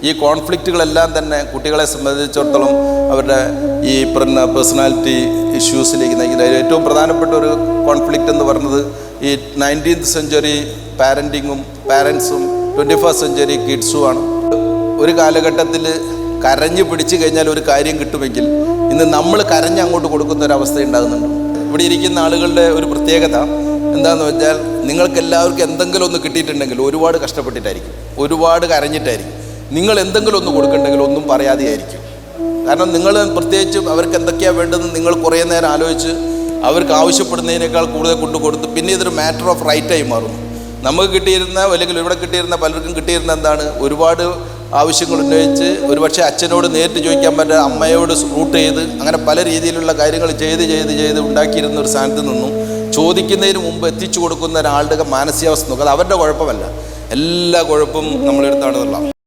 ഈ കോൺഫ്ലിക്റ്റുകളെല്ലാം തന്നെ കുട്ടികളെ സംബന്ധിച്ചിടത്തോളം അവരുടെ ഈ പേഴ്സണാലിറ്റി ഇഷ്യൂസിലേക്ക് നയിക്കുന്ന ഏറ്റവും പ്രധാനപ്പെട്ട ഒരു കോൺഫ്ലിക്റ്റ് എന്ന് പറയുന്നത് ഈ 19th സെഞ്ച്വറി പാരൻറ്റിങ്ങും പാരൻസും 21st സെഞ്ച്വറി കിഡ്സുമാണ്. ഒരു കാലഘട്ടത്തിൽ കരഞ്ഞ് പിടിച്ചു കഴിഞ്ഞാൽ ഒരു കാര്യം കിട്ടുമെങ്കിൽ ഇന്ന് നമ്മൾ കരഞ്ഞ് അങ്ങോട്ട് കൊടുക്കുന്ന ഒരവസ്ഥ ഉണ്ടാകുന്നുണ്ട്. ഇവിടെ ഇരിക്കുന്ന ആളുകളുടെ ഒരു പ്രത്യേകത എന്താണെന്ന് വെച്ചാൽ നിങ്ങൾക്കെല്ലാവർക്കും എന്തെങ്കിലും ഒന്ന് കിട്ടിയിട്ടുണ്ടെങ്കിൽ ഒരുപാട് കഷ്ടപ്പെട്ടിട്ടായിരിക്കും, ഒരുപാട് കരഞ്ഞിട്ടായിരിക്കും. നിങ്ങൾ എന്തെങ്കിലും ഒന്ന് കൊടുക്കുന്നുണ്ടെങ്കിൽ ഒന്നും പറയാതെയായിരിക്കും. കാരണം നിങ്ങൾ പ്രത്യേകിച്ചും അവർക്ക് എന്തൊക്കെയാണ് വേണ്ടതെന്ന് നിങ്ങൾ കുറേ നേരം ആലോചിച്ച് അവർക്ക് ആവശ്യപ്പെടുന്നതിനേക്കാൾ കൂടുതൽ കൊടുത്ത് പിന്നെ ഇതൊരു മാറ്റർ ഓഫ് റൈറ്റായി മാറുന്നു. നമുക്ക് കിട്ടിയിരുന്ന അല്ലെങ്കിൽ ഇവിടെ കിട്ടിയിരുന്ന പലർക്കും കിട്ടിയിരുന്ന എന്താണ്, ഒരുപാട് ആവശ്യങ്ങൾ ഉന്നയിച്ച് ഒരുപക്ഷെ അച്ഛനോട് നേരിട്ട് ചോദിക്കാൻ പറ്റുക, അമ്മയോട് റൂട്ട് ചെയ്ത് അങ്ങനെ പല രീതിയിലുള്ള കാര്യങ്ങൾ ചെയ്ത് ഉണ്ടാക്കിയിരുന്ന ഒരു സ്ഥാനത്ത് നിന്നും ചോദിക്കുന്നതിന് മുമ്പ് എത്തിച്ചു കൊടുക്കുന്ന ഒരാളുടെ മാനസികാവസ്ഥ നോക്കുക. അത് അവരുടെ കുഴപ്പമല്ല, എല്ലാ കുഴപ്പവും നമ്മളെടുത്താണെന്നുള്ള